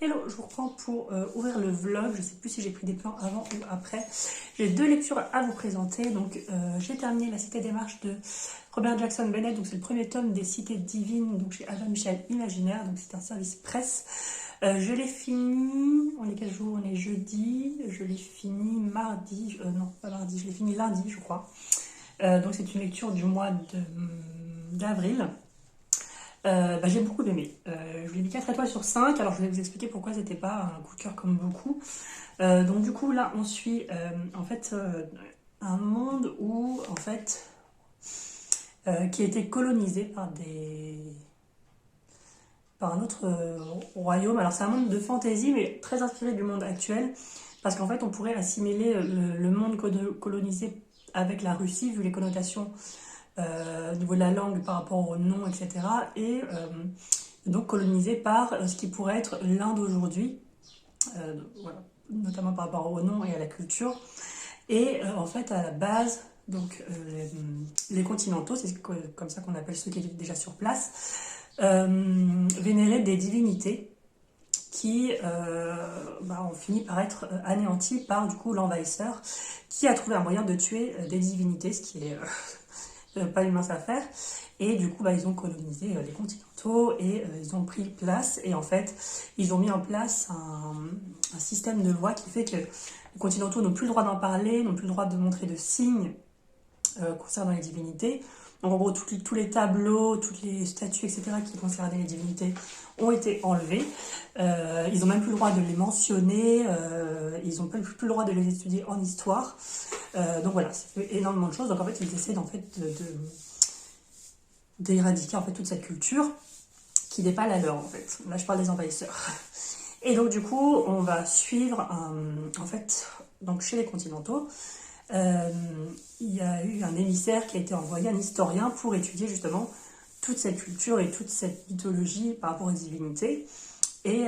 Hello, je vous reprends pour ouvrir le vlog. Je ne sais plus si j'ai pris des plans avant ou après. J'ai deux lectures à vous présenter. Donc, j'ai terminé La Cité des Marches de Robert Jackson Bennett. Donc, c'est le premier tome des Cités divines, donc chez Albin Michel Imaginaire. Donc, c'est un service presse. Je l'ai fini. On est quel jour? On est jeudi. Je l'ai fini mardi. Non, pas mardi. Je l'ai fini lundi, je crois. Donc, c'est une lecture du mois d'avril. J'ai beaucoup aimé. Je lui ai mis 4 étoiles sur 5. Alors je vais vous expliquer pourquoi c'était pas un coup de cœur comme beaucoup. Donc du coup là on suit un monde où en fait qui a été colonisé par un autre royaume. Alors c'est un monde de fantasy mais très inspiré du monde actuel parce qu'en fait on pourrait assimiler le monde colonisé avec la Russie vu les connotations au niveau de la langue par rapport au nom, etc. Et donc colonisé par ce qui pourrait être l'Inde aujourd'hui, voilà, notamment par rapport au nom et à la culture. Et en fait, à la base, donc les continentaux, c'est comme ça qu'on appelle ceux qui étaient déjà sur place, vénéraient des divinités qui ont fini par être anéantis par du coup l'envahisseur qui a trouvé un moyen de tuer des divinités, ce qui est pas une mince affaire. Et du coup, ils ont colonisé les continentaux et ils ont pris place. Et en fait, ils ont mis en place un système de loi qui fait que les continentaux n'ont plus le droit d'en parler, n'ont plus le droit de montrer de signes concernant les divinités. Donc en gros, tous les tableaux, toutes les statues, etc. qui concernaient les divinités ont été enlevés. Ils n'ont même plus le droit de les mentionner, ils n'ont plus le droit de les étudier en histoire. Donc voilà, ça fait énormément de choses. Donc en fait, ils essaient d'éradiquer en fait toute cette culture qui n'est pas la leur en fait. Là, je parle des envahisseurs. Et donc du coup, on va suivre donc chez les continentaux. Il y a eu un émissaire qui a été envoyé, un historien, pour étudier justement toute cette culture et toute cette mythologie par rapport aux divinités. Et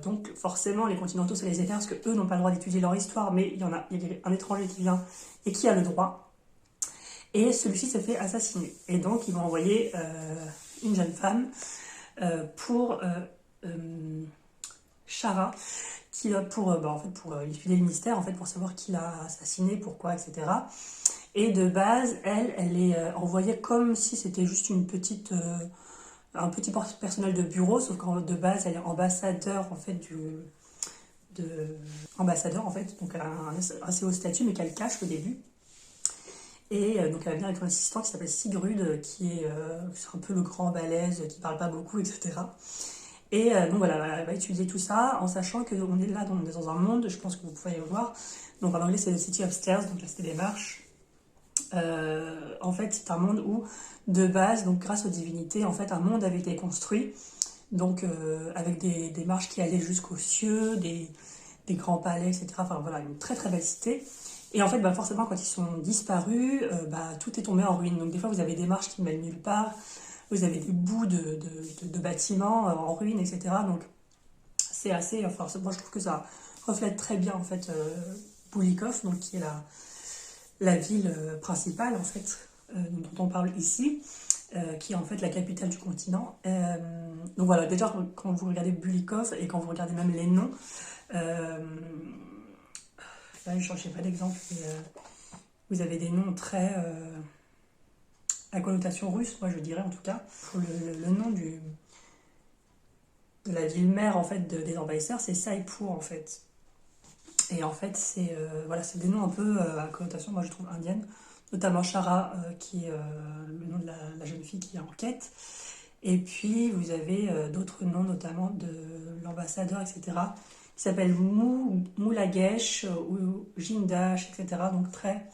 donc forcément les continentaux ça les énerve parce qu'eux n'ont pas le droit d'étudier leur histoire, mais il y a un étranger qui vient et qui a le droit. Et celui-ci se fait assassiner. Et donc ils vont envoyer une jeune femme pour Shara, qui pour lui filer le mystère, en fait, pour savoir qui l'a assassiné, pourquoi, etc. Et de base, elle est envoyée comme si c'était juste un petit personnel de bureau, sauf qu'en de base, elle est ambassadeur, en fait, ambassadeur, en fait, donc elle a un assez haut statut, mais qu'elle cache au début. Et donc elle va venir avec un assistant qui s'appelle Sigrude, qui est un peu le grand balèze, qui parle pas beaucoup, etc. Et donc voilà, elle va étudier tout ça en sachant qu'on est là dans un monde, je pense que vous pouvez le voir. Donc en anglais c'est The City of Stairs, donc la cité des marches. En fait c'est un monde où de base, donc grâce aux divinités, en fait un monde avait été construit. Donc avec des marches qui allaient jusqu'aux cieux, des grands palais, etc. Enfin voilà, une très très belle cité. Et en fait forcément quand ils sont disparus, tout est tombé en ruine. Donc des fois vous avez des marches qui mènent nulle part. Vous avez des bouts de bâtiments en ruine, etc. Donc c'est assez... moi je trouve que ça reflète très bien en fait Boulikov, donc qui est la ville principale en fait dont on parle ici, qui est en fait la capitale du continent. Donc voilà, déjà quand vous regardez Boulikov et quand vous regardez même les noms, là je ne cherchais pas d'exemple, mais vous avez des noms très... à connotation russe, moi je dirais en tout cas. Le nom de la ville-mère en fait des envahisseurs, c'est Saipur en fait. Et en fait c'est des noms un peu à connotation, moi je trouve indienne, notamment Shara qui est le nom de la jeune fille qui est en quête. Et puis vous avez d'autres noms, notamment de l'ambassadeur, etc. qui s'appelle Moulagesh ou Jindash, etc. Donc très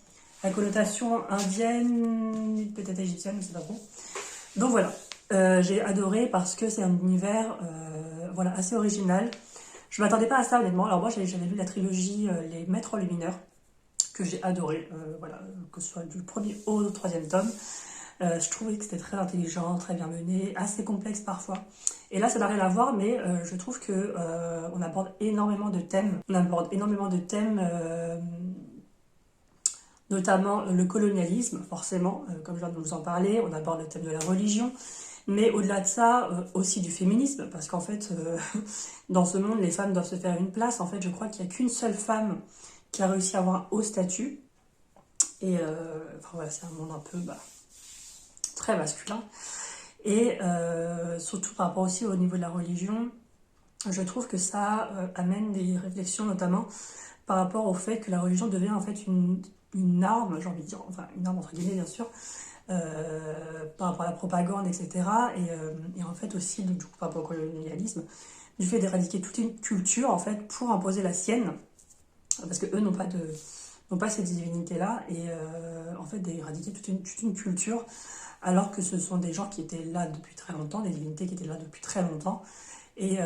la connotation indienne, peut-être égyptienne, je sais pas trop. Donc voilà, j'ai adoré parce que c'est un univers assez original. Je m'attendais pas à ça honnêtement. Alors moi j'avais lu la trilogie Les Maîtres Enlumineurs que j'ai adoré, que ce soit du premier au troisième tome. Je trouvais que c'était très intelligent, très bien mené, assez complexe parfois. Et là ça n'a rien à voir, mais je trouve que on aborde énormément de thèmes. Notamment le colonialisme, forcément, comme je viens de vous en parler. On aborde le thème de la religion, Mais au-delà de ça, aussi du féminisme, parce qu'en fait, dans ce monde, les femmes doivent se faire une place. En fait, je crois qu'il n'y a qu'une seule femme qui a réussi à avoir un haut statut. Et enfin voilà, c'est un monde un peu très masculin. Et surtout par rapport aussi au niveau de la religion, je trouve que ça amène des réflexions, notamment par rapport au fait que la religion devient en fait une arme, j'ai envie de dire, enfin une arme entre guillemets bien sûr, par rapport à la propagande, etc. Et en fait aussi, du coup, par rapport au colonialisme, du fait d'éradiquer toute une culture en fait pour imposer la sienne, parce que eux n'ont pas cette divinité-là, et en fait d'éradiquer toute une culture, alors que ce sont des gens qui étaient là depuis très longtemps, des divinités qui étaient là depuis très longtemps. Et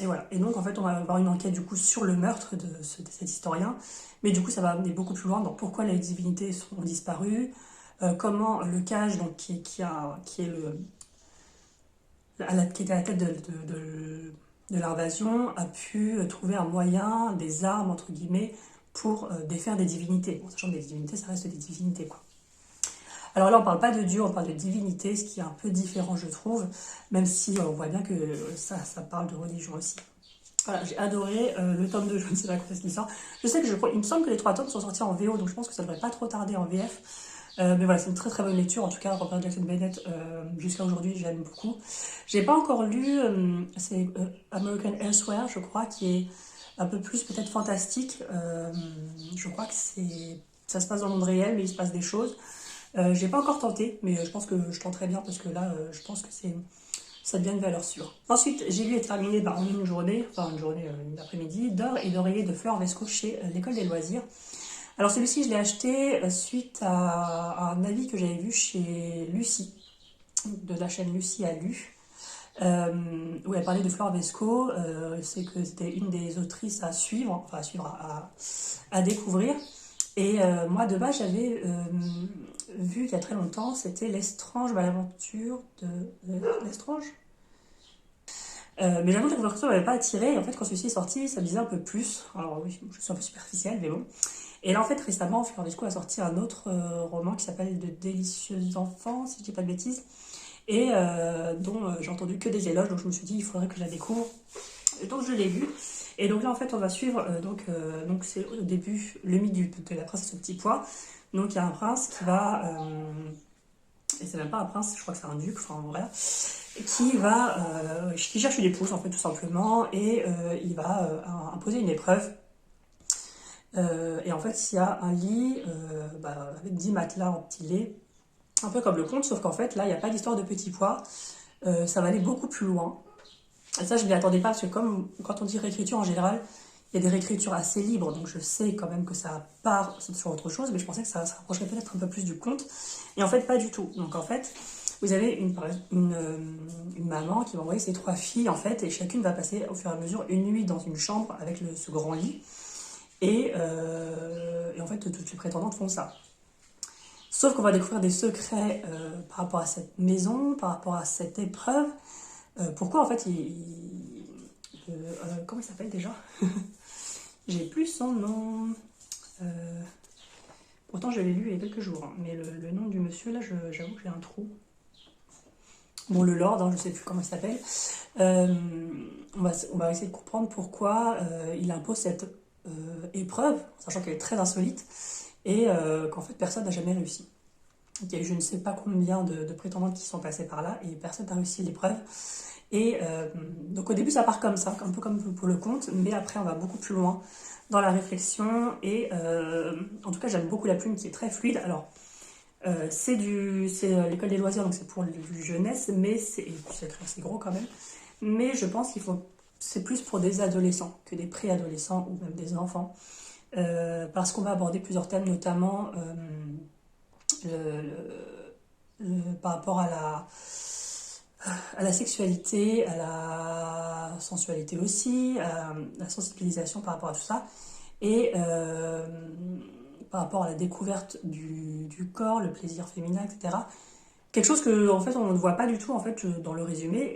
voilà. Et donc, en fait, on va avoir une enquête, du coup, sur le meurtre de cet historien. Mais du coup, ça va amener beaucoup plus loin dans pourquoi les divinités ont disparu, comment le Cage, donc, qui était à la tête de l'invasion, a pu trouver un moyen, des armes, entre guillemets, pour défaire des divinités. Bon, sachant que des divinités, ça reste des divinités, quoi. Alors là, on parle pas de Dieu, on parle de divinité, ce qui est un peu différent, je trouve, même si on voit bien que ça parle de religion aussi. Voilà, j'ai adoré le tome 2, je ne sais pas quand est-ce qu'il sort. Je sais que il me semble que les 3 tomes sont sortis en VO, donc je pense que ça devrait pas trop tarder en VF. Mais voilà, c'est une très très bonne lecture, en tout cas, Robert Jackson Bennett, jusqu'à aujourd'hui, j'aime beaucoup. J'ai pas encore lu, c'est American Elsewhere, je crois, qui est un peu plus peut-être fantastique. Je crois que ça se passe dans le monde réel, mais il se passe des choses. J'ai pas encore tenté, mais je pense que je tenterai bien parce que là, je pense que ça devient une valeur sûre. Ensuite, j'ai lu et terminé en une journée, une après-midi, D'or et d'oreiller de Flore Vesco chez l'École des loisirs. Alors celui-ci, je l'ai acheté suite à un avis que j'avais vu chez Lucie, de la chaîne Lucie a lu, où elle parlait de Flore Vesco. C'est que c'était une des autrices à suivre, à découvrir. Et moi, de base, j'avais vu il y a très longtemps, c'était L'Estrange Malaventure de L'Estrange. Mais j'avoue que la couverture m'avait pas attiré. Et en fait, quand celui-ci est sorti, ça me disait un peu plus. Alors oui, je suis un peu superficielle, mais bon. Et là, en fait, récemment, Fleur Vesco a sorti un autre roman qui s'appelle De délicieux enfants, si je dis pas de bêtises, et dont j'ai entendu que des éloges. Donc je me suis dit, il faudrait que je la découvre. Et donc je l'ai lu. Et donc là, en fait, on va suivre, donc c'est au début le mythe de la princesse au petit pois. Donc il y a un prince qui va, et c'est même pas un prince, je crois que c'est un duc, enfin voilà, qui cherche une épouse, en fait, tout simplement, et il va imposer une épreuve. Et en fait, il y a un lit avec 10 matelas empilés, un peu comme le conte, sauf qu'en fait, là, il n'y a pas d'histoire de petit pois. Ça va aller beaucoup plus loin. Et ça, je ne m'y attendais pas, parce que comme quand on dit réécriture en général, il y a des réécritures assez libres, donc je sais quand même que ça part sur autre chose, mais je pensais que ça se rapprocherait peut-être un peu plus du conte. Et en fait, pas du tout. Donc en fait, vous avez une maman qui va envoyer ses 3 filles, en fait, et chacune va passer au fur et à mesure une nuit dans une chambre avec ce grand lit. Et en fait, toutes les prétendantes font ça. Sauf qu'on va découvrir des secrets par rapport à cette maison, par rapport à cette épreuve. Pourquoi en fait comment il s'appelle déjà? J'ai plus son nom. Pourtant je l'ai lu il y a quelques jours, hein, mais le nom du monsieur là, j'avoue que j'ai un trou. Bon, le Lord, hein, je sais plus comment il s'appelle. On va essayer de comprendre pourquoi il impose cette épreuve, sachant qu'elle est très insolite, et qu'en fait personne n'a jamais réussi. Il y a eu je ne sais pas combien de prétendantes qui sont passées par là, et personne n'a réussi l'épreuve. Et donc au début ça part comme ça, un peu comme pour le conte, mais après on va beaucoup plus loin dans la réflexion, et en tout cas j'aime beaucoup la plume qui est très fluide. Alors c'est l'école des loisirs, donc c'est pour du jeunesse, mais c'est gros quand même, mais je pense c'est plus pour des adolescents que des préadolescents ou même des enfants, parce qu'on va aborder plusieurs thèmes, notamment par rapport à la sexualité, à la sensualité aussi, à la sensibilisation par rapport à tout ça, et par rapport à la découverte du corps, le plaisir féminin, etc. Quelque chose que en fait on ne voit pas du tout en fait dans le résumé,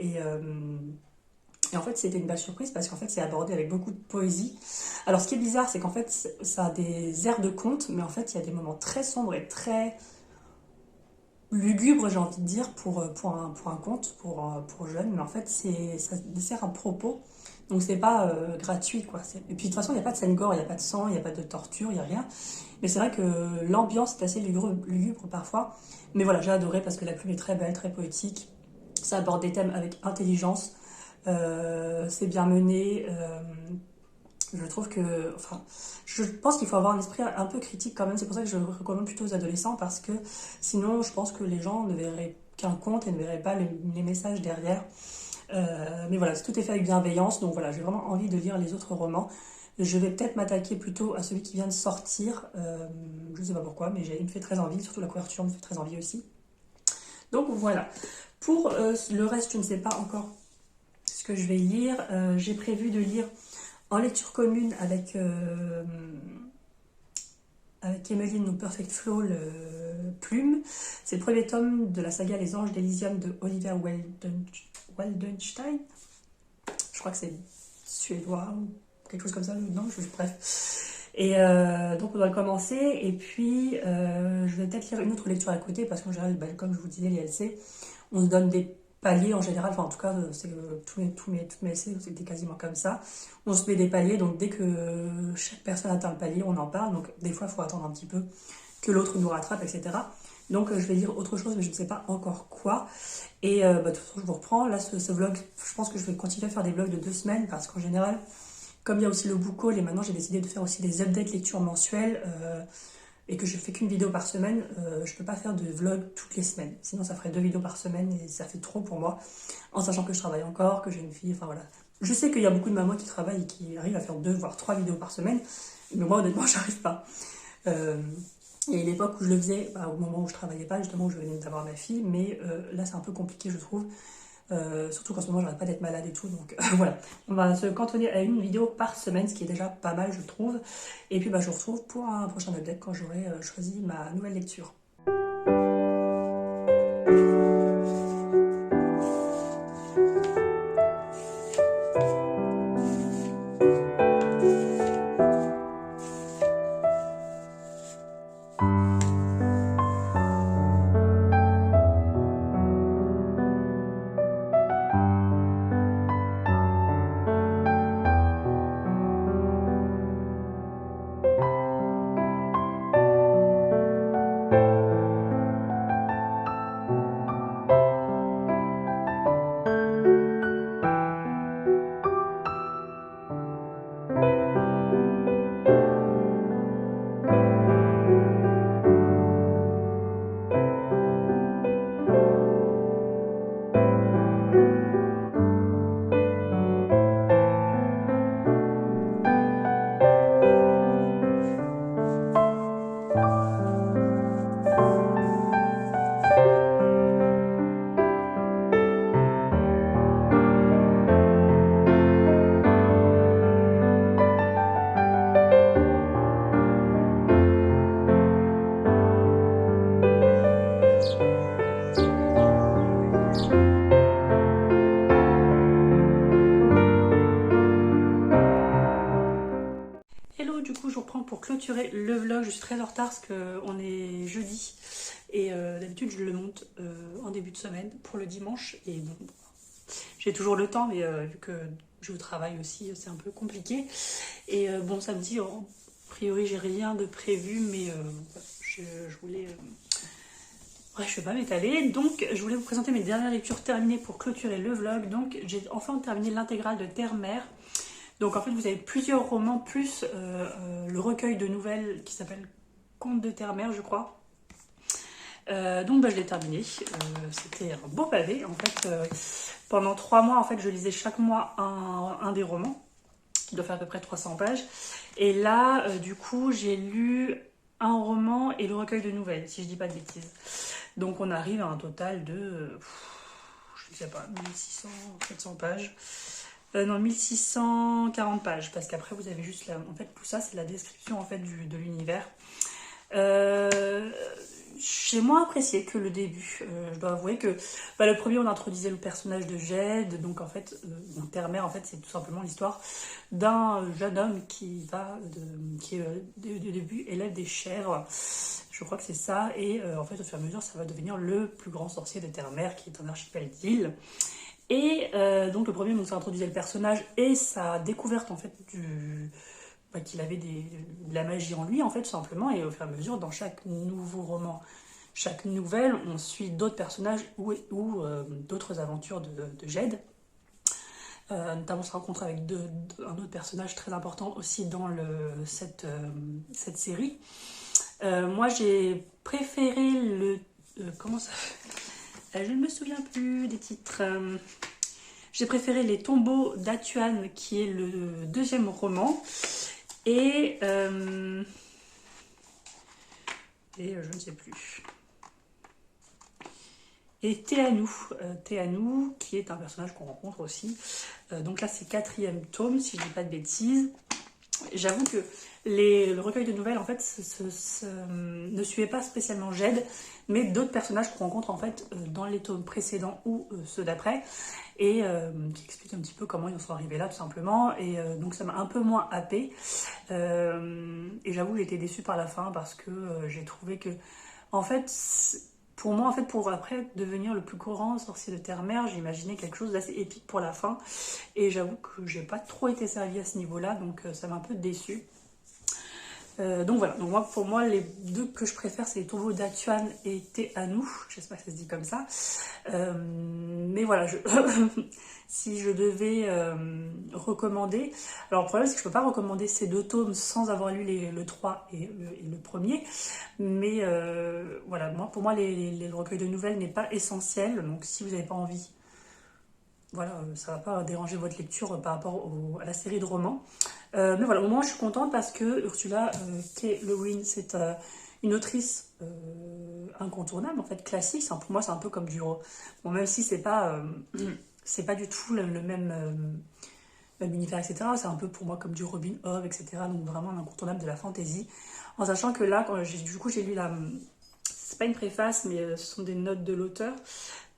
et en fait c'était une belle surprise parce qu'en fait c'est abordé avec beaucoup de poésie. Alors ce qui est bizarre, c'est qu'en fait ça a des airs de conte, mais en fait il y a des moments très sombres et très lugubre, j'ai envie de dire, pour un conte, pour jeunes, mais en fait, ça dessert un propos, donc c'est pas gratuit, quoi. Et puis de toute façon, il n'y a pas de scène gore, il n'y a pas de sang, il n'y a pas de torture, il n'y a rien. Mais c'est vrai que l'ambiance est assez lugubre parfois. Mais voilà, j'ai adoré parce que la plume est très belle, très poétique. Ça aborde des thèmes avec intelligence. C'est bien mené. Je trouve que, enfin, je pense qu'il faut avoir un esprit un peu critique quand même. C'est pour ça que je recommande plutôt aux adolescents parce que sinon, je pense que les gens ne verraient qu'un conte et ne verraient pas les messages derrière. Mais voilà, tout est fait avec bienveillance. Donc voilà, j'ai vraiment envie de lire les autres romans. Je vais peut-être m'attaquer plutôt à celui qui vient de sortir. Je ne sais pas pourquoi, mais il me fait très envie. Surtout la couverture me fait très envie aussi. Donc voilà. Pour le reste, je ne sais pas encore ce que je vais lire. J'ai prévu de lire en lecture commune avec Emmeline ou Perfect Flow, le Plume. C'est le premier tome de la saga Les Anges d'Elysium de Oliver Waldenstein. Je crois que c'est suédois ou quelque chose comme ça, bref. Et donc on doit le commencer. Et puis je vais peut-être lire une autre lecture à côté parce qu'en général, comme je vous disais, les LC, on se donne des paliers en général, enfin en tout cas c'est toutes mes essais c'était quasiment comme ça, on se met des paliers, donc dès que chaque personne atteint le palier on en parle, donc des fois il faut attendre un petit peu que l'autre nous rattrape, etc. Donc je vais lire autre chose mais je ne sais pas encore quoi. Et de toute façon je vous reprends là ce vlog, je pense que je vais continuer à faire des vlogs de 2 semaines parce qu'en général comme il y a aussi le book haul et maintenant j'ai décidé de faire aussi des updates lecture mensuelles, et que je fais qu'une vidéo par semaine, je peux pas faire de vlog toutes les semaines. Sinon, ça ferait 2 vidéos par semaine et ça fait trop pour moi. En sachant que je travaille encore, que j'ai une fille, enfin voilà. Je sais qu'il y a beaucoup de mamans qui travaillent et qui arrivent à faire 2 voire 3 vidéos par semaine. Mais moi, honnêtement, j'arrive pas. Et à l'époque où je le faisais, au moment où je travaillais pas, justement, où je venais d'avoir ma fille. Mais là, c'est un peu compliqué, je trouve. Surtout qu'en ce moment, j'arrête pas d'être malade et tout. Donc voilà, on va se cantonner à une vidéo par semaine, ce qui est déjà pas mal, je trouve. Et puis je vous retrouve pour un prochain update quand j'aurai choisi ma nouvelle lecture. Hello, du coup je reprends pour clôturer le vlog. Je suis très en retard parce qu'on est jeudi et d'habitude je le monte en début de semaine pour le dimanche et bon, j'ai toujours le temps mais vu que je travaille aussi c'est un peu compliqué. Et bon, samedi, a priori j'ai rien de prévu mais je voulais... Bref, je ne vais pas m'étaler, donc je voulais vous présenter mes dernières lectures terminées pour clôturer le vlog. Donc j'ai enfin terminé l'intégrale de Terre-Mère. Donc en fait vous avez plusieurs romans plus le recueil de nouvelles qui s'appelle Contes de Terre-Mère, je crois. Donc je l'ai terminé. C'était un beau pavé. En fait, pendant 3 mois, en fait, je lisais chaque mois un des romans qui doit faire à peu près 300 pages. Et là, du coup, j'ai lu un roman et le recueil de nouvelles, si je dis pas de bêtises. Donc on arrive à un total de, je ne sais pas, 1600, 700 pages. Non, 1640 pages, parce qu'après vous avez juste en fait tout ça c'est la description en fait de l'univers. Euh, j'ai moins apprécié que le début. Je dois avouer que le premier, on introduisait le personnage de Jed. Donc en fait, Terre-Mère, en fait, c'est tout simplement l'histoire d'un jeune homme qui est du début élève des chèvres. Je crois que c'est ça. Et en fait, au fur et à mesure, ça va devenir le plus grand sorcier de Terre-Mère, qui est un archipel d'îles. Et donc le premier, donc, ça introduisait le personnage et sa découverte en fait qu'il avait de la magie en lui, en fait, tout simplement. Et au fur et à mesure, dans chaque nouveau roman, chaque nouvelle, on suit d'autres personnages ou d'autres aventures de Jed. Notamment, on se rencontre avec un autre personnage très important aussi dans cette série. Moi, j'ai préféré comment ça je ne me souviens plus des titres. J'ai préféré Les Tombeaux d'Atuan, qui est le deuxième roman. Et je ne sais plus. Et Théanou, qui est un personnage qu'on rencontre aussi. Donc là, c'est 4e tome, si je ne dis pas de bêtises. J'avoue que le recueil de nouvelles, en fait, ne suivait pas spécialement Jed, mais d'autres personnages qu'on rencontre, en fait, dans les tomes précédents ou ceux d'après, et qui expliquent un petit peu comment ils en sont arrivés là, tout simplement. Et donc, ça m'a un peu moins happé. Et j'avoue que j'ai été déçue par la fin, parce que j'ai trouvé que, en fait, pour moi, en fait, pour après devenir le plus grand sorcier de Terre-Mère, j'imaginais quelque chose d'assez épique pour la fin. Et j'avoue que j'ai pas trop été servie à ce niveau-là, donc ça m'a un peu déçue. Donc voilà, donc pour moi, les deux que je préfère, c'est les Tombeaux d'Atuan et Théanou. J'espère que ça se dit comme ça. Mais voilà, si je devais recommander... Alors le problème, c'est que je peux pas recommander ces deux tomes sans avoir lu le 3 et le premier. Mais voilà, pour moi, les recueils de nouvelles n'est pas essentiel. Donc si vous n'avez pas envie, voilà, ça va pas déranger votre lecture par rapport à la série de romans. Mais voilà, au moins je suis contente parce que Ursula K. Le Guin, c'est une autrice incontournable, en fait, classique. Pour moi, c'est un peu comme du... Bon, même si c'est pas du tout le même univers, etc. C'est un peu pour moi comme du Robin Hood, etc. Donc vraiment un incontournable de la fantasy. En sachant que là, du coup, j'ai lu c'est pas une préface, mais ce sont des notes de l'auteur,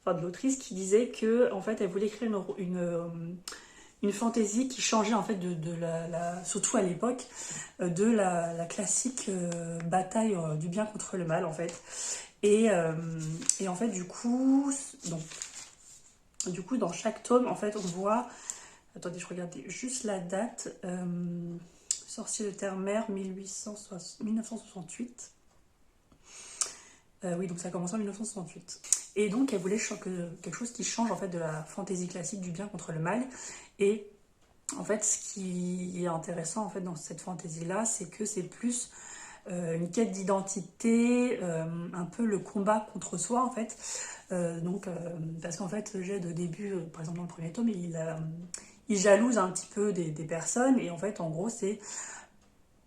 enfin de l'autrice, qui disait que en fait, elle voulait écrire une fantaisie qui changeait en fait surtout à l'époque, de la classique bataille du bien contre le mal en fait. Et en fait du coup dans chaque tome en fait on voit, attendez je regardais juste la date, Sorcier de Terre-Mère 1968. Oui, donc ça a commencé en 1968. Et donc elle voulait quelque chose qui change en fait de la fantaisie classique du bien contre le mal. Et en fait, ce qui est intéressant en fait dans cette fantaisie-là, c'est que c'est plus une quête d'identité, un peu le combat contre soi en fait. Parce qu'en fait, Jed au début, par exemple dans le premier tome, il jalouse un petit peu des personnes et en fait, en gros, c'est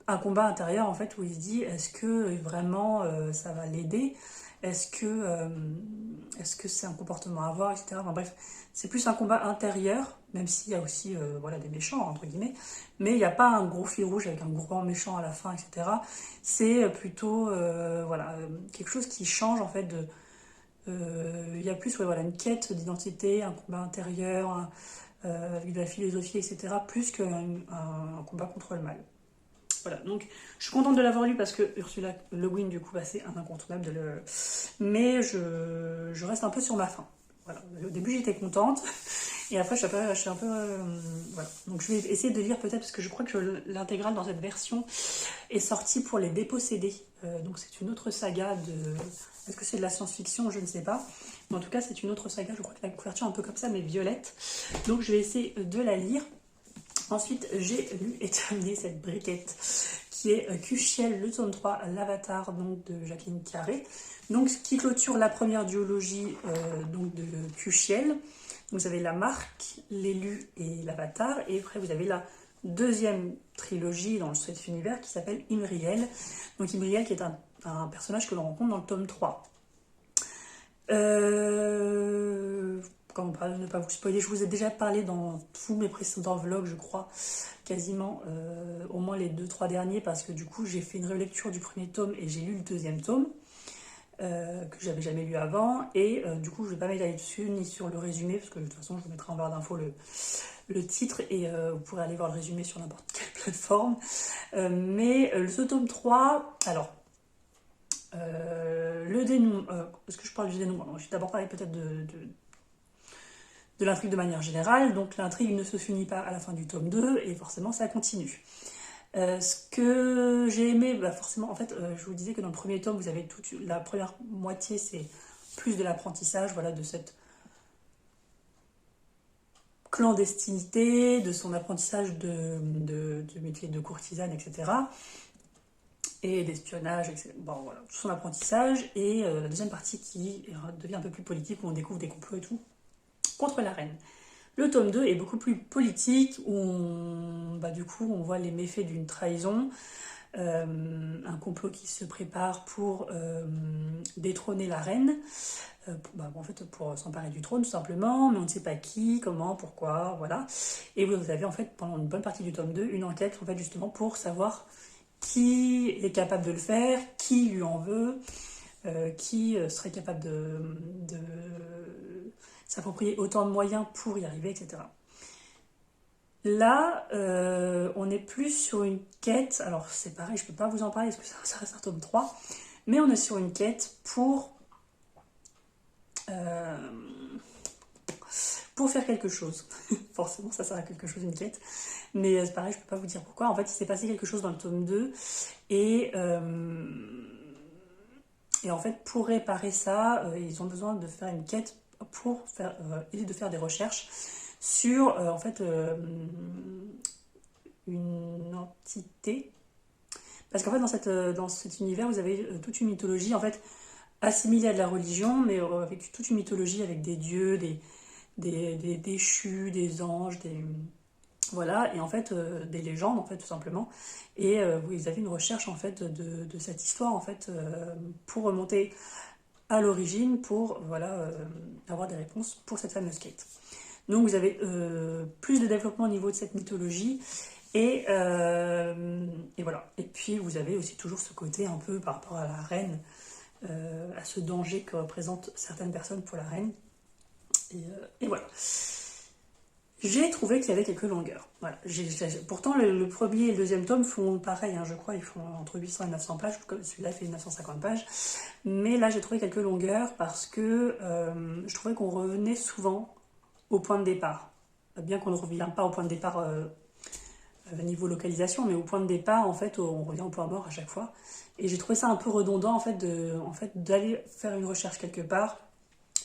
un combat intérieur en fait où il se dit est-ce que vraiment ça va l'aider, est-ce que c'est un comportement à avoir, etc. Enfin bref, c'est plus un combat intérieur, même s'il y a aussi voilà, des méchants entre guillemets, mais il n'y a pas un gros fil rouge avec un grand méchant à la fin, etc. C'est plutôt voilà, quelque chose qui change en fait il y a plus ouais, voilà, une quête d'identité, un combat intérieur, avec de la philosophie, etc. plus qu'un combat contre le mal. Voilà, donc je suis contente de l'avoir lu parce que Ursula Le Guin, du coup, c'est un incontournable mais je reste un peu sur ma faim. Voilà. Au début, j'étais contente et après, je suis un peu voilà. Donc, je vais essayer de lire peut-être parce que je crois que l'intégrale dans cette version est sortie pour les dépossédés. Donc, c'est une autre saga de. Est-ce que c'est de la science-fiction? Je ne sais pas. Mais en tout cas, c'est une autre saga. Je crois que la couverture est un peu comme ça, mais violette. Donc, je vais essayer de la lire. Ensuite, j'ai lu et terminé cette briquette qui est Cuchiel, le tome 3, l'avatar donc, de Jacqueline Carré. Donc, qui clôture la première duologie donc, de Cuchiel. Vous avez la marque, l'élu et l'avatar. Et après, vous avez la deuxième trilogie dans cet univers qui s'appelle Imriel. Donc, Imriel qui est un personnage que l'on rencontre dans le tome 3. comment ne pas vous spoiler, je vous ai déjà parlé dans tous mes précédents vlogs, je crois, quasiment, au moins les 2-3 derniers, parce que du coup j'ai fait une relecture du premier tome et j'ai lu le deuxième tome, que j'avais jamais lu avant, et du coup je vais pas m'étaler dessus, ni sur le résumé, parce que de toute façon je vous mettrai en barre d'infos le titre, et vous pourrez aller voir le résumé sur n'importe quelle plateforme. Mais ce tome 3, alors, le dénouement, est-ce que je parle du dénouement? Je vais d'abord parler peut-être de l'intrigue de manière générale. Donc l'intrigue ne se finit pas à la fin du tome 2 et forcément ça continue. Ce que j'ai aimé, bah forcément, en fait, je vous disais que dans le premier tome, vous avez la première moitié, c'est plus de l'apprentissage, voilà, de cette clandestinité, de son apprentissage de métier de courtisane, etc. Et d'espionnage, etc. Bon, voilà, tout son apprentissage. Et la deuxième partie qui devient un peu plus politique, où on découvre des complots et tout, contre la reine. Le tome 2 est beaucoup plus politique, où du coup on voit les méfaits d'une trahison, un complot qui se prépare pour détrôner la reine, en fait pour s'emparer du trône tout simplement, mais on ne sait pas qui, comment, pourquoi, voilà. Et vous avez en fait pendant une bonne partie du tome 2 une enquête en fait justement pour savoir qui est capable de le faire, qui lui en veut, qui serait capable de s'approprier autant de moyens pour y arriver, etc. Là, on est plus sur une quête, alors c'est pareil, je peux pas vous en parler parce que ça reste un tome 3, mais on est sur une quête pour faire quelque chose. Forcément, ça sert à quelque chose, une quête. Mais c'est pareil, je peux pas vous dire pourquoi. En fait, il s'est passé quelque chose dans le tome 2, et en fait, pour réparer ça, ils ont besoin de faire une quête pour essayer de faire des recherches sur en fait une entité. Parce qu'en fait, dans cet univers, vous avez toute une mythologie en fait assimilée à de la religion, mais avec toute une mythologie avec des dieux, des déchus, des anges, voilà, et en fait des légendes en fait tout simplement. Et vous avez une recherche en fait de cette histoire en fait pour remonter à l'origine, pour voilà avoir des réponses pour cette fameuse quête. Donc vous avez plus de développement au niveau de cette mythologie, et voilà. Et puis vous avez aussi toujours ce côté un peu par rapport à la reine, à ce danger que représentent certaines personnes pour la reine. Et voilà. J'ai trouvé qu'il y avait quelques longueurs. Voilà. Pourtant, le premier et le deuxième tome font pareil, hein, je crois, ils font entre 800 et 900 pages, celui-là fait 950 pages. Mais là, j'ai trouvé quelques longueurs parce que je trouvais qu'on revenait souvent au point de départ. Bien qu'on ne revient pas au point de départ niveau localisation, mais au point de départ, en fait, on revient au point mort à chaque fois. Et j'ai trouvé ça un peu redondant, en fait, d'aller faire une recherche quelque part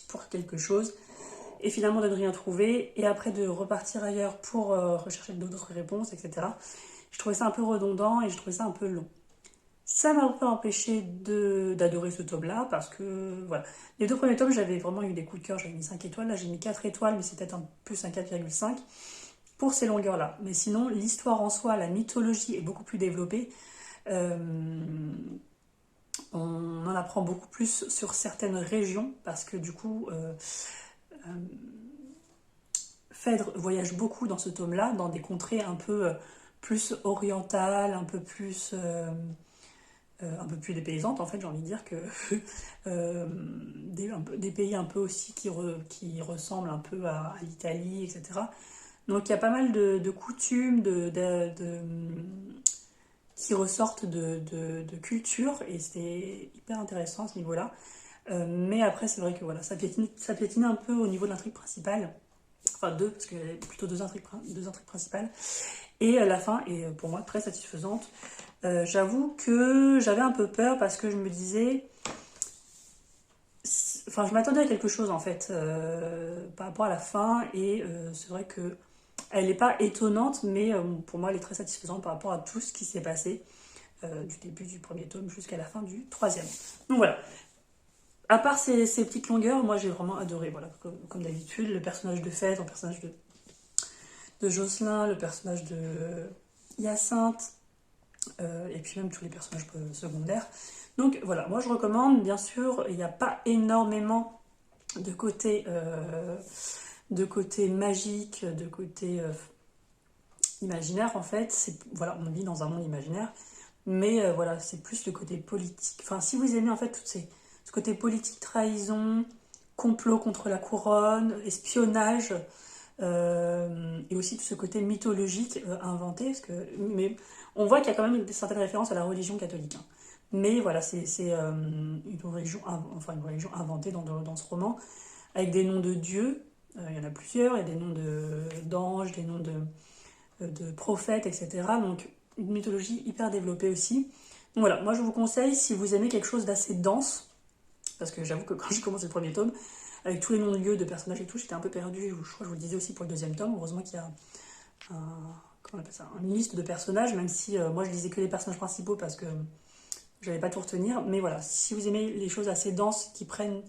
pour quelque chose, et finalement de ne rien trouver, et après de repartir ailleurs pour rechercher d'autres réponses, etc. Je trouvais ça un peu redondant et je trouvais ça un peu long. Ça m'a pas empêché d'adorer ce tome-là, parce que, voilà. Les deux premiers tomes, j'avais vraiment eu des coups de cœur, j'avais mis 5 étoiles, là j'ai mis 4 étoiles, mais c'est peut-être un plus un 4,5 pour ces longueurs-là. Mais sinon, l'histoire en soi, la mythologie est beaucoup plus développée. On en apprend beaucoup plus sur certaines régions, parce que du coup, Phèdre voyage beaucoup dans ce tome-là, dans des contrées un peu plus orientales, un peu plus dépaysantes, en fait, j'ai envie de dire que des pays un peu aussi qui ressemblent un peu à l'Italie, etc. Donc il y a pas mal de coutumes, qui ressortent de culture, et c'est hyper intéressant à ce niveau-là. Mais après, c'est vrai que voilà, ça piétine un peu au niveau de l'intrigue principale. Enfin deux, parce qu'il y a plutôt deux intrigues principales. Et la fin est pour moi très satisfaisante. J'avoue que j'avais un peu peur, parce que je me disais... Enfin, je m'attendais à quelque chose en fait par rapport à la fin, et c'est vrai que elle n'est pas étonnante, mais pour moi elle est très satisfaisante par rapport à tout ce qui s'est passé du début du premier tome jusqu'à la fin du troisième. Donc voilà. À part ces petites longueurs, moi j'ai vraiment adoré, voilà, comme d'habitude, le personnage de Phèdre, le personnage de Jocelyn, le personnage de Hyacinthe, et puis même tous les personnages secondaires. Donc voilà, moi je recommande, bien sûr, il n'y a pas énormément de côté, de côté magique, de côté imaginaire en fait. Voilà, on vit dans un monde imaginaire, mais voilà, c'est plus le côté politique. Enfin, si vous aimez en fait ce côté politique, trahison, complot contre la couronne, espionnage, et aussi tout ce côté mythologique inventé, mais on voit qu'il y a quand même certaines références à la religion catholique. Hein. Mais voilà, c'est une religion inventée dans ce roman, avec des noms de dieux, il y en a plusieurs, il y a des noms d'anges, des noms de prophètes, etc. Donc une mythologie hyper développée aussi. Donc voilà, moi je vous conseille, si vous aimez quelque chose d'assez dense, parce que j'avoue que quand j'ai commencé le premier tome, avec tous les noms de lieux, de personnages et tout, j'étais un peu perdue. Je crois que je vous le disais aussi pour le deuxième tome. Heureusement qu'il y a comment on appelle ça, une liste de personnages, même si moi je lisais que les personnages principaux parce que je n'allais pas tout retenir. Mais voilà, si vous aimez les choses assez denses qui prennent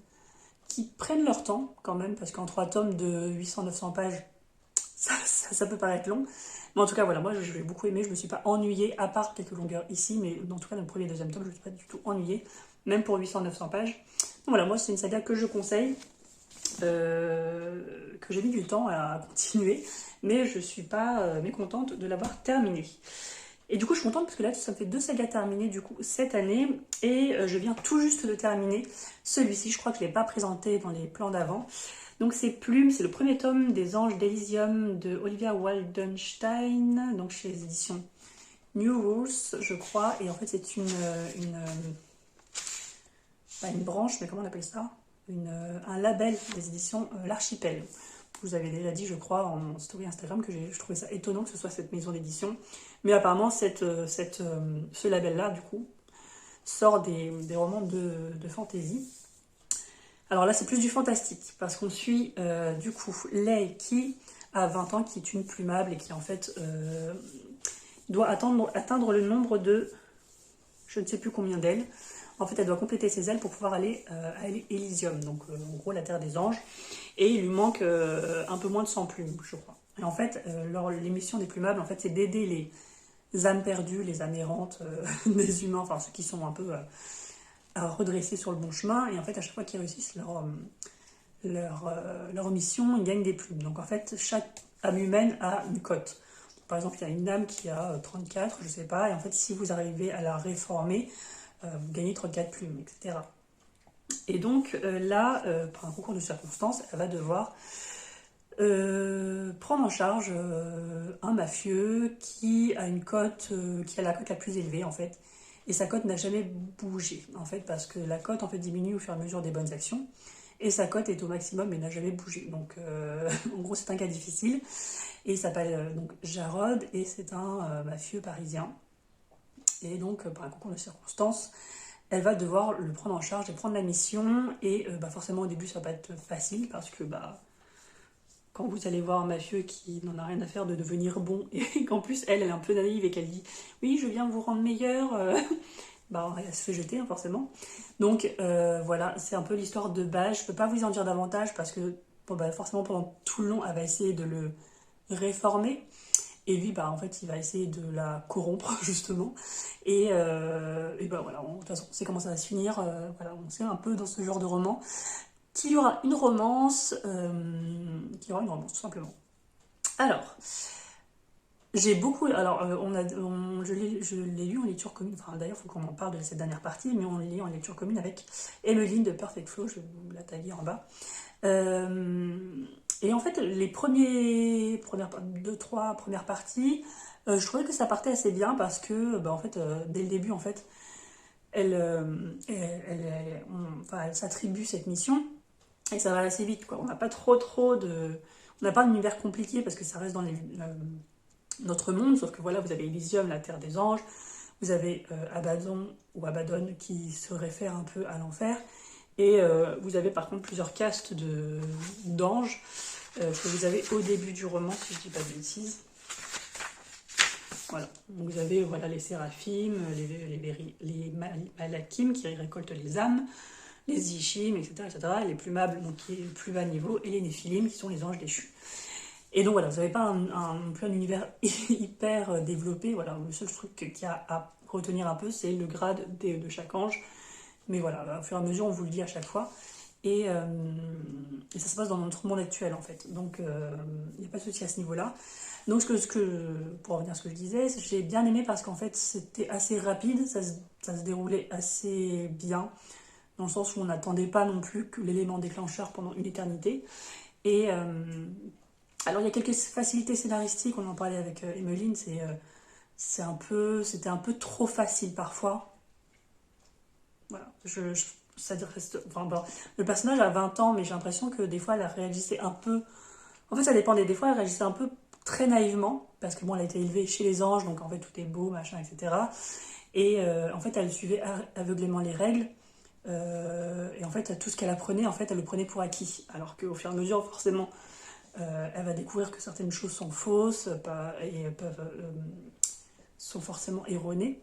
leur temps quand même, parce qu'en 3 tomes de 800-900 pages, ça peut paraître long. Mais en tout cas, voilà, moi j'ai beaucoup aimé, je me suis pas ennuyée, à part quelques longueurs ici, mais en tout cas dans le premier et deuxième tome, je me suis pas du tout ennuyée, même pour 800-900 pages. Donc voilà, moi c'est une saga que je conseille. Que j'ai mis du temps à continuer, mais je suis pas mécontente de l'avoir terminé. Et du coup, je suis contente parce que là, ça me fait 2 sagas terminées du coup cette année, et je viens tout juste de terminer celui-ci. Je crois que je l'ai pas présenté dans les plans d'avant. Donc c'est Plume, c'est le premier tome des Anges d'Elysium de Olivia Waldenstein, donc chez les éditions New Rules, je crois. Et en fait, c'est pas une branche, mais comment on appelle ça, un label des éditions L'Archipel. Vous avez déjà dit, je crois, en story Instagram que je trouvais ça étonnant que ce soit cette maison d'édition. Mais apparemment, ce label-là, du coup, sort des romans de fantasy. Alors là, c'est plus du fantastique, parce qu'on suit, du coup, Lei qui a 20 ans, qui est une plumable et qui, en fait, doit atteindre le nombre de... je ne sais plus combien d'ailes. En fait, elle doit compléter ses ailes pour pouvoir aller à Elysium, donc en gros la terre des anges. Et il lui manque un peu moins de 100 plumes, je crois. Et en fait, les missions des plumables, en fait, c'est d'aider les âmes perdues, les âmes errantes des humains, enfin ceux qui sont un peu à redresser sur le bon chemin. Et en fait, à chaque fois qu'ils réussissent leur mission, ils gagnent des plumes. Donc en fait, chaque âme humaine a une cote. Par exemple, il y a une âme qui a 34, je sais pas, et en fait, si vous arrivez à la réformer, vous gagnez 34 plumes, etc. Et donc là, par un concours de circonstances, elle va devoir prendre en charge un mafieux qui a une cote, qui a la cote la plus élevée en fait. Et sa cote n'a jamais bougé en fait, parce que la cote en fait diminue au fur et à mesure des bonnes actions. Et sa cote est au maximum et n'a jamais bougé. Donc en gros c'est un cas difficile. Et il s'appelle donc Jarod et c'est un mafieux parisien. Et donc par un concours de circonstances, elle va devoir le prendre en charge et prendre la mission. Et forcément au début ça va pas être facile parce que quand vous allez voir un mafieux qui n'en a rien à faire de devenir bon et qu'en plus elle est un peu naïve et qu'elle dit oui je viens vous rendre meilleur, elle se fait jeter hein, forcément. Donc voilà, c'est un peu l'histoire de base. Je peux pas vous en dire davantage parce que forcément pendant tout le long elle va essayer de le réformer. Et lui, en fait, il va essayer de la corrompre, justement. Et voilà, de toute façon, on sait comment ça va se finir. Voilà, on sait un peu dans ce genre de roman qu'il y aura une romance, tout simplement. Alors, j'ai beaucoup... Alors, je l'ai lu en lecture commune. Enfin, d'ailleurs, il faut qu'on en parle de cette dernière partie, mais on le lit en lecture commune avec Emeline de Perfect Flow. Je vais vous la taguer en bas. Et en fait, les 2-3 premières parties, je trouvais que ça partait assez bien parce que, en fait, dès le début, en fait, elle s'attribue cette mission et ça va assez vite, quoi. On n'a pas on n'a pas un univers compliqué parce que ça reste dans notre monde, sauf que voilà, vous avez Elysium, la terre des anges, vous avez Abaddon ou Abaddon qui se réfère un peu à l'enfer. Et vous avez par contre plusieurs castes d'anges que vous avez au début du roman, si je dis pas de bêtises. Voilà. Donc vous avez les séraphim, les malakim qui récoltent les âmes, les ishim, etc., etc. Les plumables, donc qui est le plus bas niveau, et les néphilim qui sont les anges déchus. Et donc voilà, vous n'avez pas non plus un univers hyper développé. Voilà, le seul truc qu'il y a à retenir un peu, c'est le grade de chaque ange. Mais voilà, au fur et à mesure, on vous le dit à chaque fois. et ça se passe dans notre monde actuel en fait. Donc il n'y a pas de souci à ce niveau-là. Donc pour revenir à ce que je disais, j'ai bien aimé parce qu'en fait c'était assez rapide, ça se déroulait assez bien, dans le sens où on n'attendait pas non plus que l'élément déclencheur pendant une éternité. Et alors il y a quelques facilités scénaristiques, on en parlait avec Emeline, c'était un peu trop facile parfois. Voilà, ça reste, enfin, bon, le personnage a 20 ans, mais j'ai l'impression que des fois elle réagissait un peu. En fait, ça dépendait. Des fois, elle réagissait un peu très naïvement, parce que bon, elle a été élevée chez les anges, donc en fait tout est beau, machin, etc. Et en fait, elle suivait aveuglément les règles. Et en fait, tout ce qu'elle apprenait, en fait, elle le prenait pour acquis. Alors qu'au fur et à mesure, forcément, elle va découvrir que certaines choses sont fausses et sont forcément erronées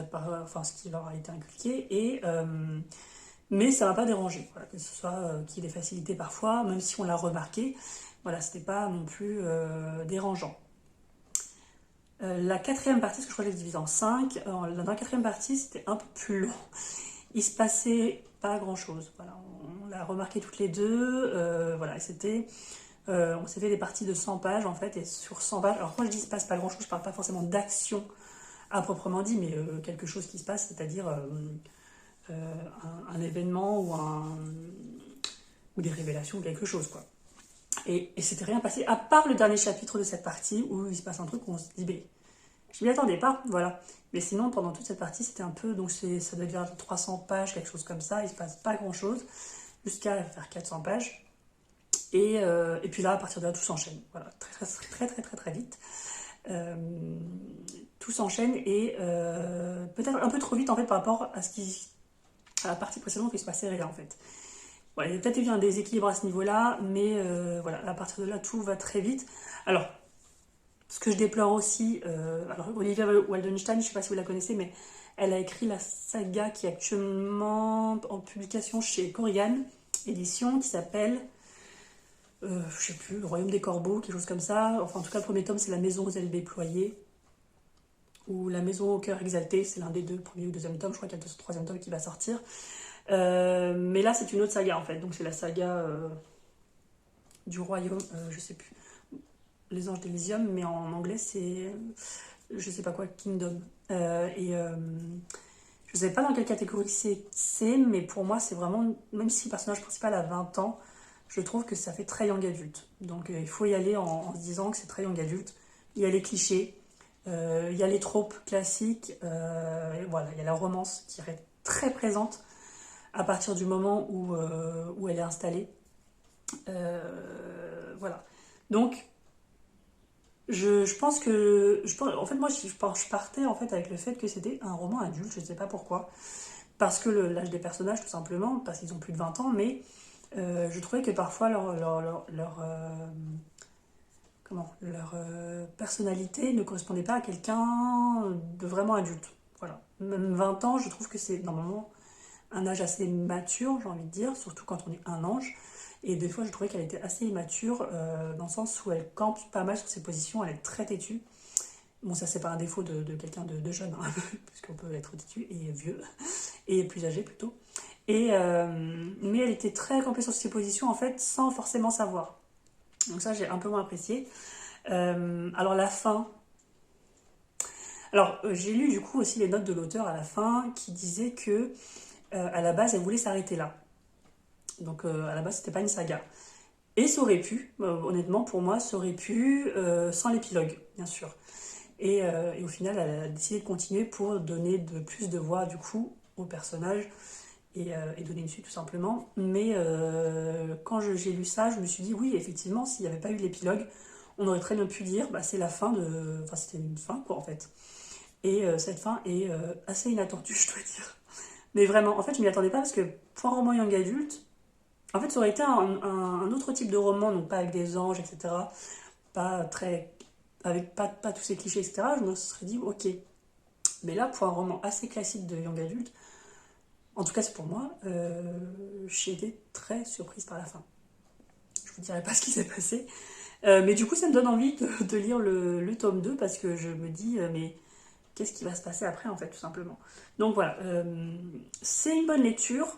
par enfin, ce qui leur a été inculqué. Mais ça ne m'a pas dérangé, voilà, que ce soit qu'il y ait des facilités parfois, même si on l'a remarqué. Voilà, c'était pas non plus dérangeant. La quatrième partie, parce que je crois que je l'ai divisée en 5, dans la quatrième partie, c'était un peu plus long. Il se passait pas grand-chose. Voilà, on l'a remarqué toutes les deux. Voilà, on s'est fait des parties de 100 pages en fait, et sur 100 pages, alors quand je dis il se passe pas grand-chose, je parle pas forcément d'action à proprement dit, mais quelque chose qui se passe, c'est-à-dire un événement ou des révélations ou quelque chose, quoi. Et c'était rien passé, à part le dernier chapitre de cette partie où il se passe un truc où on se dit, mais je m'y attendais pas, voilà. Mais sinon, pendant toute cette partie, c'était un peu, donc ça doit être 300 pages, quelque chose comme ça, il se passe pas grand chose, jusqu'à faire 400 pages. Et puis là, à partir de là, tout s'enchaîne, voilà, très vite. Tout s'enchaîne et peut-être un peu trop vite en fait par rapport à la partie précédente où il se passait rien en fait. Voilà, il y a peut-être eu un déséquilibre à ce niveau-là, mais voilà, à partir de là, tout va très vite. Alors, ce que je déplore aussi, alors Olivia Waldenstein, je ne sais pas si vous la connaissez, mais elle a écrit la saga qui est actuellement en publication chez Korrigan Édition, qui s'appelle, je sais plus, Le Royaume des Corbeaux, quelque chose comme ça. Enfin, en tout cas, le premier tome, c'est La Maison aux ailes déployées, ou La Maison au cœur exalté, c'est l'un des deux, le premier ou deuxième tome, je crois qu'il y a le troisième tome qui va sortir. Mais là, c'est une autre saga en fait, donc c'est la saga du royaume, je sais plus, les anges d'Elysium, mais en anglais c'est, je sais pas quoi, Kingdom. Je sais pas dans quelle catégorie c'est, mais pour moi c'est vraiment, même si le personnage principal a 20 ans, je trouve que ça fait très young adulte. Donc il faut y aller en se disant que c'est très young adulte. Il y a les clichés, il y a les tropes classiques, et voilà, il y a la romance qui est très présente à partir du moment où elle est installée. Voilà. Donc, je pense que... en fait, moi, je partais en fait, avec le fait que c'était un roman adulte, je ne sais pas pourquoi. Parce que l'âge des personnages, tout simplement, parce qu'ils ont plus de 20 ans, mais je trouvais que parfois leur personnalité ne correspondait pas à quelqu'un de vraiment adulte. Voilà. Même 20 ans, je trouve que c'est normalement un âge assez mature, j'ai envie de dire, surtout quand on est un ange. Et des fois, je trouvais qu'elle était assez immature, dans le sens où elle campe pas mal sur ses positions, elle est très têtue. Bon, ça, c'est pas un défaut de quelqu'un de jeune, hein, puisqu'on peut être têtu et vieux, et plus âgé plutôt. Mais elle était très campée sur ses positions, en fait, sans forcément savoir. Donc ça, j'ai un peu moins apprécié. Alors, la fin... Alors, j'ai lu du coup aussi les notes de l'auteur à la fin, qui disait que à la base, elle voulait s'arrêter là. Donc à la base, c'était pas une saga. Et ça aurait pu, honnêtement, pour moi, ça aurait pu, sans l'épilogue, bien sûr. Et au final, elle a décidé de continuer pour donner plus de voix, du coup, au personnage et donner une suite, tout simplement. Mais quand j'ai lu ça, je me suis dit, oui, effectivement, s'il n'y avait pas eu l'épilogue, on aurait très bien pu dire, bah, c'est la fin de... Enfin, c'était une fin, quoi, en fait. Et cette fin est assez inattendue, je dois dire. Mais vraiment, en fait, je m'y attendais pas parce que pour un roman young adulte, en fait, ça aurait été un autre type de roman, donc pas avec des anges, etc. Pas très. Avec pas tous ces clichés, etc. Je me serais dit, ok. Mais là, pour un roman assez classique de young adulte, en tout cas, c'est pour moi, j'ai été très surprise par la fin. Je vous dirai pas ce qui s'est passé. Mais du coup, ça me donne envie de lire le tome 2 parce que je me dis, mais qu'est-ce qui va se passer après, en fait, tout simplement. Donc voilà, c'est une bonne lecture.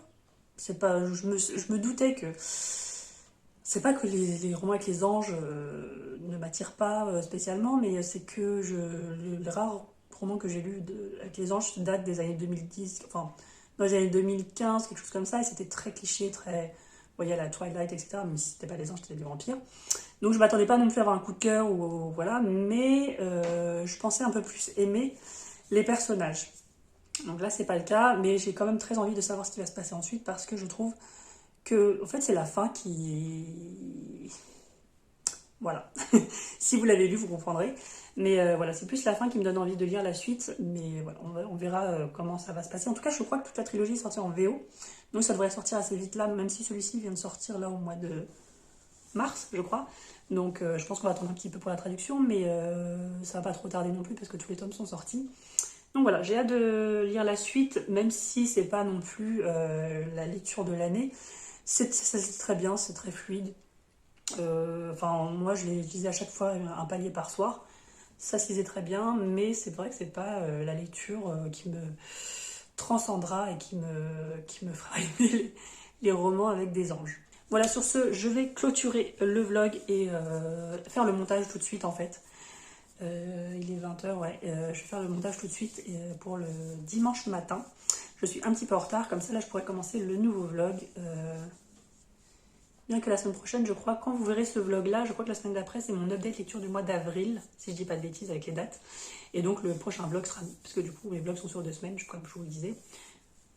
C'est pas, je me doutais que c'est pas que les romans avec les anges ne m'attirent pas spécialement, mais c'est que le rare roman que j'ai lu avec les anges date des années 2010, enfin dans les années 2015, quelque chose comme ça, et c'était très cliché, très, vous voyez, la Twilight, etc. Même si c'était pas des anges, c'était des vampires. Donc je m'attendais pas non plus à avoir un coup de cœur, ou voilà, mais je pensais un peu plus aimer les personnages. Donc là, c'est pas le cas, mais j'ai quand même très envie de savoir ce qui va se passer ensuite parce que je trouve que, en fait, c'est la fin qui. Voilà. Si vous l'avez lu, vous comprendrez. Mais voilà, c'est plus la fin qui me donne envie de lire la suite. Mais voilà, on verra comment ça va se passer. En tout cas, je crois que toute la trilogie est sortie en VO. Donc ça devrait sortir assez vite là, même si celui-ci vient de sortir là au mois de mars, je crois. Donc je pense qu'on va attendre un petit peu pour la traduction, mais ça va pas trop tarder non plus parce que tous les tomes sont sortis. Donc voilà, j'ai hâte de lire la suite, même si c'est pas non plus la lecture de l'année. C'est très bien, c'est très fluide. Enfin, moi, je lisais à chaque fois un palier par soir. Ça se lisait très bien, mais c'est vrai que c'est pas la lecture qui me transcendra et qui me fera aimer les romans avec des anges. Voilà, sur ce, je vais clôturer le vlog et faire le montage tout de suite en fait. Il est 20h, ouais. Je vais faire le montage tout de suite pour le dimanche matin. Je suis un petit peu en retard, comme ça là je pourrais commencer le nouveau vlog. Bien que la semaine prochaine, je crois, quand vous verrez ce vlog là, je crois que la semaine d'après c'est mon update lecture du mois d'avril, si je dis pas de bêtises avec les dates. Et donc le prochain vlog sera, parce que du coup mes vlogs sont sur 2 semaines, comme je vous le disais,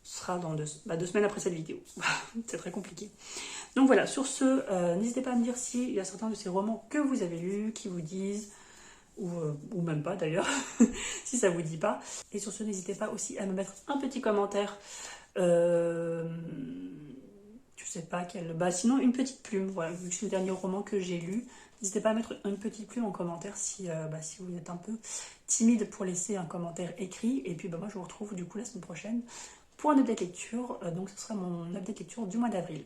sera dans 2 semaines après cette vidéo. C'est très compliqué. Donc voilà, sur ce, n'hésitez pas à me dire s'il y a certains de ces romans que vous avez lus, qui vous disent, ou même pas d'ailleurs, si ça vous dit pas. Et sur ce, n'hésitez pas aussi à me mettre un petit commentaire. Je sais pas quel. Bah sinon une petite plume, voilà, vu que c'est le dernier roman que j'ai lu. N'hésitez pas à mettre une petite plume en commentaire si vous êtes un peu timide pour laisser un commentaire écrit. Et puis bah, moi je vous retrouve du coup la semaine prochaine pour un update lecture. Donc ce sera mon update lecture du mois d'avril.